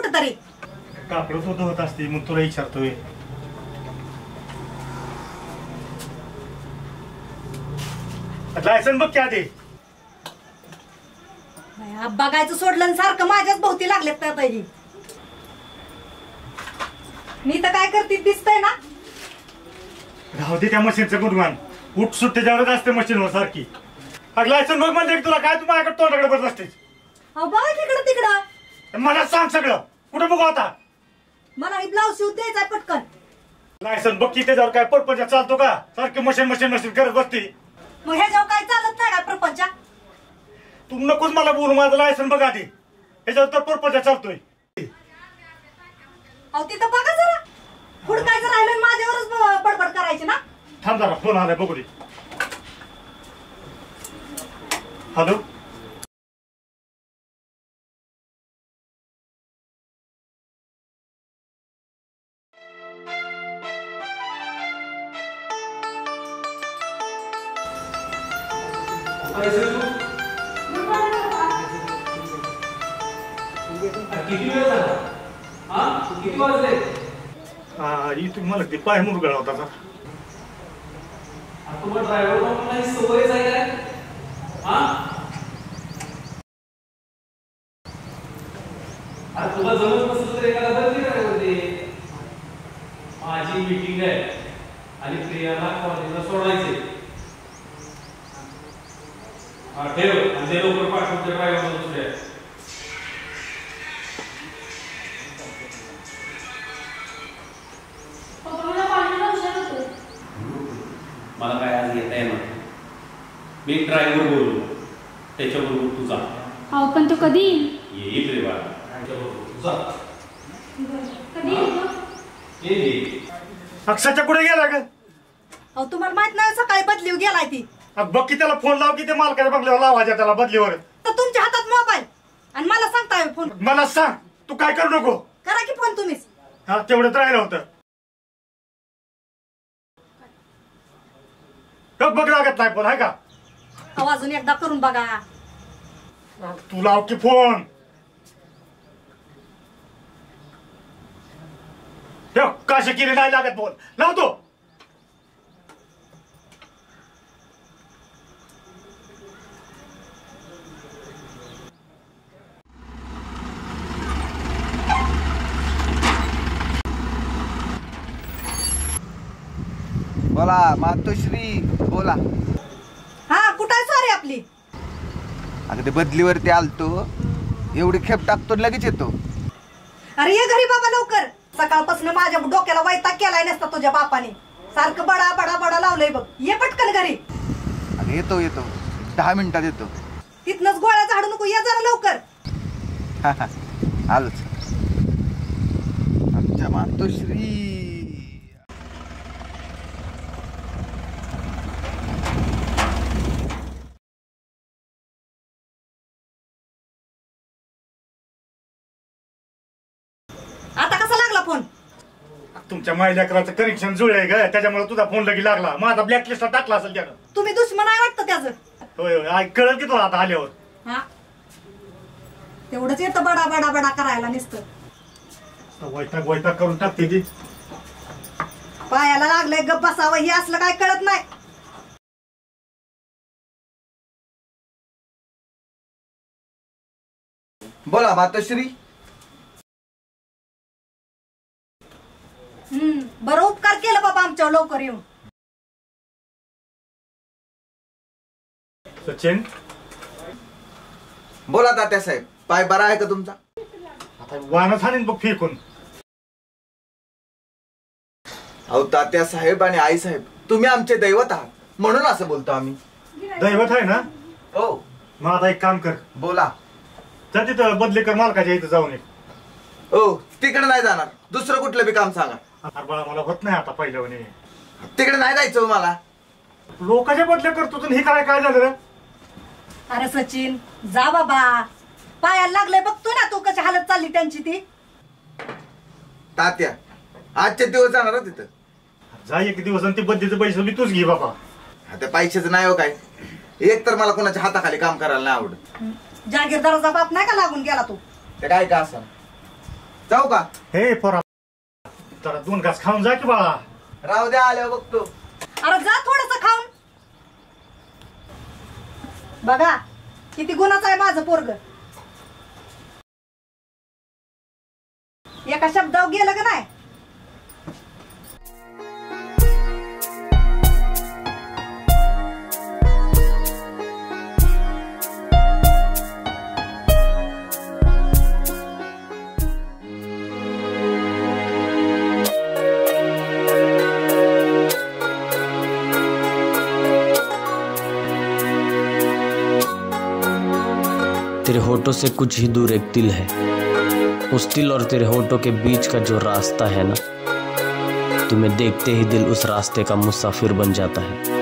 कुठेतरी कापडच होत असते मग तुला विचारतोय. लायसन बघ की आधी. बघायचं सोडलं सारखं माझ्याच भोवती लागलेत त्या तरी. मी तर काय करते दिसतंय ना. राहू दे त्या मशीनचं गुणगान. उठ सुट त्याच्यावरच असते मशीनवर सारखी. लायसन बघ म्हणजे तुला काय तू माझ्याकडे तोंडाकडे बघत असतेस. बघा तिकडं तिकडं. मला सांग सगळं कुठं बघू आता. मला ही ब्लाऊज शिवून द्यायचा पटकन. लायसन बघ की त्याच्यावर काय परपंच चालतो का. सारखी मशीन मशीन मशीन करत बसते. मग ह्याच्यावर काय चालत नाही का प्रपंच. तू नकोच मला बोलू. माझं लायसन बघ आधी. ह्याच्यावर तर परपंच चालतोय. अहो तिथं बघा जरा. हुडकायचं राहिलं माझ्यावरच बडबड करायची ना. थांब जरा फोन आलाय बघू दे. हॅलो किती वेळ झाला? किती वाजले? तुम्हाला ते पाय मुरगळा होता का. तुम्हाला ड्रायव्हर म्हणून सवयच आहे काय? अरे तुला जमत नसेल तर एखादा बदली ड्रायव्हर दे. माझी मीटिंग आहे आणि प्रियाला कॉलेजला सोडायचे. ठेव आणि ते लवकर पाठवून ते ड्रायव्हर दुसऱ्या. मला काय आज येत आहे मग. मी ड्रायव्हर बोलू त्याच्याबरोबर तुझा. अहो पण तो कधी येईल रे बाळा. अक्षरच्या कुठे गेला ग. अहो तुम्हाला माहित नाही सकाळी बदलीव गेलाय ती. बघ की त्याला फोन लाव की ते मालकाच्या बंगल्यावर लावायच्या त्याला बदलीवर. तर तुमच्या हातात मोबाईल आणि मला सांगताय फोन. मला सांग तू काय करू नको. करा की फोन तुम्हीच. हा तेवढंच राहिलं होतं. बघ लागत नाही फोन आहे का. अजून एकदा करून बघा. तू लाव की फोन. काशी केली नाही लागत फोन लावतो. बोला मातोश्री बोला. हा कुठं आहे सॉरी आपली. अगं ते बदलीवरती आलतो. एवढी खेप टाकतो लगेच येतो. अरे ये घरी बाबा लवकर. सकाळपासून माझ्या डोक्याला वैताग केलाय नसता तुझ्या बापाने. सारखं बडा बडा बडा लावलंय बघ. ये पटकन घरी. अगं येतो येतो 10 मिनिटात येतो. तिथनच गोळ्या झाडू नको. ये जरा लवकर. आलोच. आमच्या मातोश्री. आता कसा लागला फोन. तुमच्या मायलेकराचं कनेक्शन जुळलंय ग त्याच्यामुळे तुझा फोन लगी लागला. माझा ब्लॅकलिस्टला टाकला असेल त्यानं. तुम्ही दुश्मन आहे वाटतं त्याचं. होय होय कळलं की तुला आता आल्यावर. हा तेवढंच येतं बडा बडा बडा करायला नुसतं. वैताग वैताग करून टाकते ती. पायाला लागलंय गप बसावं. हे असलं काय कळत नाही. बोला मातोश्री. बरं उपकार केलं बाबा आमच्यावर लवकर येऊन. सचिन बोला तात्या साहेब. पाय बरा आहे का तुमचा. आता वानच हाणीन बघ फेकून. अहो तात्या साहेब आणि आई साहेब तुम्ही आमचे दैवत आहात म्हणून असं बोलतो आम्ही. दैवत आहे ना. हो मग आता एक काम कर. बोला. तर तिथं बदलीकर मालकाच्या इथं जाऊन ये. हो तिकडे नाही जाणार. दुसरं कुठलं बी काम सांगा. अरे बाळा मला होत नाही आता पहिल्या म्हणे. तिकडे नाही जायचं मला. लोकांच्या बदल्या करतो हे काय काय झालं रे. अरे सचिन जा बाबा. पायाला लागलंय बघतो ना तू कशी हालत चालली त्यांची ती. तात्या आजचे दिवस जाणार हो तिथं. जा एक दिवस आणि ते बदलीचे पैसे मी तूच घे बाबा. त्या पैशाचं नाही हो काय. एक तर मला कोणाच्या हाताखाली काम करायला नाही आवडत. जागीरदाराचा बाप नाही का लागून गेला तू. ते काय का असं जाऊ का? हे पोरा जरा 2 घास खाऊन जा की बाळा. राहू द्या, आल्यावर बघतो. अरे जा थोडस खाऊन. बघा किती गुणाचं आहे माझं पोरग. एका शब्दावर गेलं का नाही. तेरे होठों से कुछ ही दूर एक तिल है, उस तिल और तेरे होठों के बीच का जो रास्ता है ना, तुम्हें देखते ही दिल उस रास्ते का मुसाफिर बन जाता है।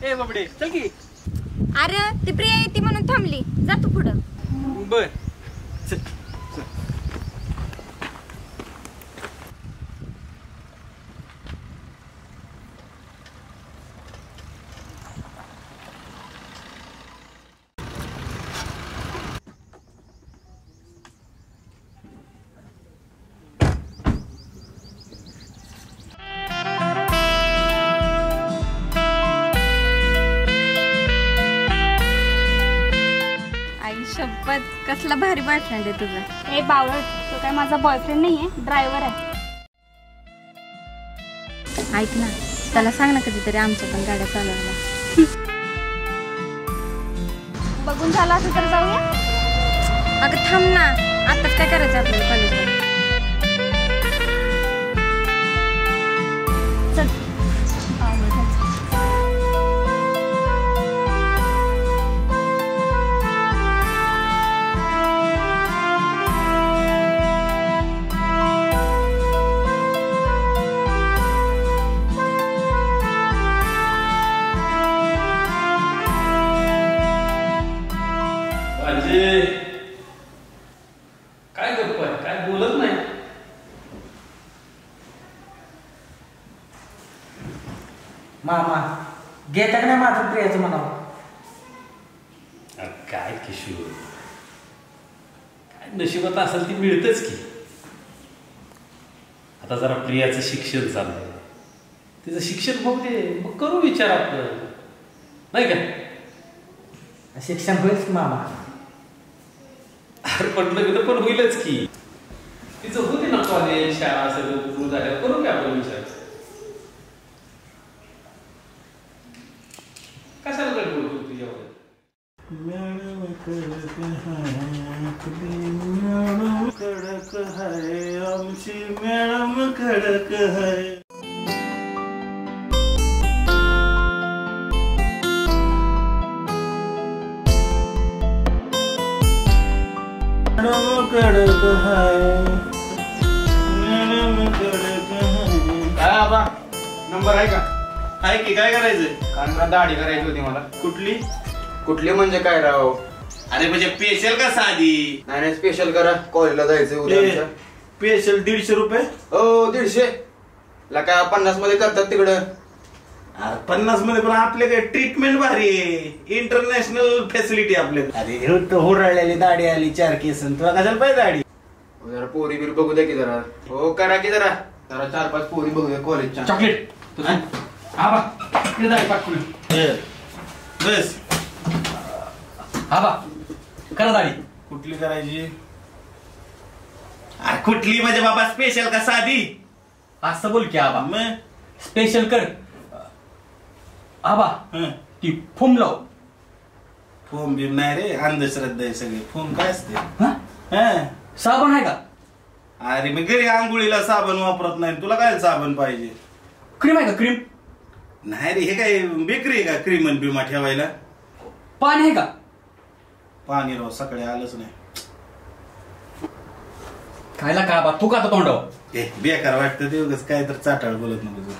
ए बाबडे चल की. अरे ती प्रिया येते म्हणून थांबली. जा तू पुढं. बर चल. शपथ कसला भारी बॉयफ्रेंड आहे तुझा. ए बावळट, तो काय माझा बॉयफ्रेंड नाहीये, ड्रायव्हर आहे. ऐक ना, त्याला सांग ना कधीतरी आमच्या पण गाड्या चालवायला. बघून झालं असं तर जाऊया. अगं थांब ना, आताच काय करायचं आपल्याला कॉलेजला. चल. काय गप्प आहे, काय बोलत नाही. मामा घेता का नाही माझं प्रियाचं म्हणावं. काय किशोर, काय नशिबात असेल ती मिळतच की. आता जरा प्रियाचं शिक्षण चाललंय, तिचं शिक्षण होऊ दे, मग करू विचार आपलं, नाही का. शिक्षण होईलच की मामा. अरे पण लग्न पण होईलच की. तिचं होते ना कॉलेज, शाळा सगळं पूर्ण झाल्यावर करू की आपण विचार. कशाला काय बोलतो तुझ्यावर. मॅडम कडक है, आमची मॅडम कडक है. मॅडम कडक है, मॅडम कडक है. काय बाबा नंबर आहे का? आहे की, काय करायचंय? कारण मला दाढी करायची होती मला. कुठली कुठली म्हणजे काय राव? अरे म्हणजे स्पेशल का साधी? नाही नाही, स्पेशल करा, कॉलेजला जायचंय उद्या. स्पेशल 150 रुपये. हो 150 ला काय 50 मध्ये करतात तिकडं. 50 मध्ये पण आपल्याकडे ट्रीटमेंट भारी आहे, इंटरनॅशनल फॅसिलिटी आपल्याकडे. अरे हुरळलेली दाढी आली 4 केस, तुला कशाला पाहिजे दाढी. जरा पोरी बिरी बघू द्या की जरा. हो करा की जरा 4-5 पोरी बघू द्या कॉलेजच्या. चॉकलेट आबा इकडे जाय पाठवून. बस आबा करा दाढी. कुठली करायची? कुठली म्हणजे बाबा, स्पेशल का साधी? असं बोल की आबा. मग स्पेशल कर आबा. ती फोम लाव. फोम बिम नाही रे, अंधश्रद्धा आहे सगळे. फोम काय असते? साबण आहे का? अरे मी घरी आंघोळीला साबण वापरत नाही, तुला काय साबण पाहिजे? क्रीम आहे का? क्रीम नाही रे, हे काय बेकरी आहे का क्रीम आणि बिमा ठेवायला? पाणी आहे का? पाणी राव सकाळी आलंच नाही. खायला का बा तू का आता तोंडावर? ए बेकार वाटतं ते उगाच काय तर चाटाळ बोलत नको.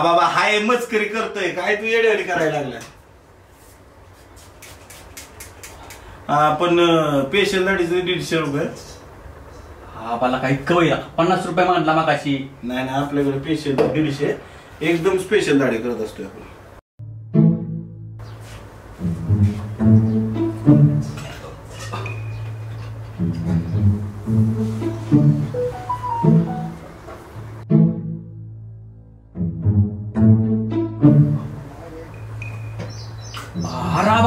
बाबा हाय मस्करी करतोय काय तू येडेवाडी करायला लागलाय. पण स्पेशल दाढीचं 150 रुपये. हा मला काही कवय 50 रुपये मागला मागाशी. नाही ना आपल्याकडे स्पेशल 150 एकदम स्पेशल दाढी करत असतो आपण.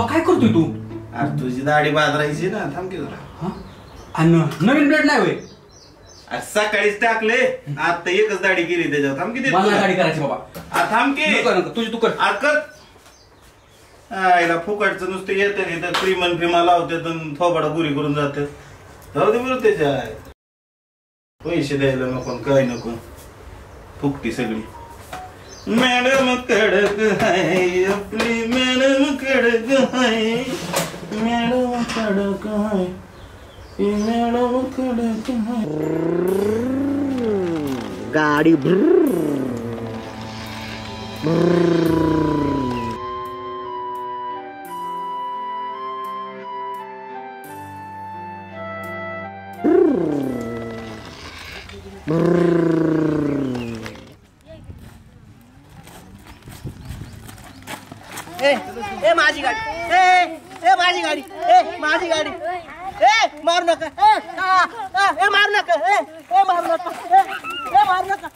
काय करतोय तू? अरे तुझी दाढी बाजरायची ना थांब की जरा. आणि नवीन ब्लेड नाही होय? अरे सकाळीच टाकले आता एकच दाढी केली त्याच्यावर. थांब की मला दाढी करायची बाबा. थांब की तुझी तू कर. आईला फुकटचं नुसतं येतं तर क्रीमन फिमा लावतात थोबाडा गुरी करून जातात. जाऊ दे बरं त्याच्या पैसे द्यायला नको काय नको फुकटी सगळी. मॅडम कडक आहे आपली मॅडम कडक आहे मॅडम कडक आहे मॅडम कडक आहे. गाडी ए माझी गाडी ए माझी गाडी माझी गाडी मारू नका मारू नका मारू नका मारू नका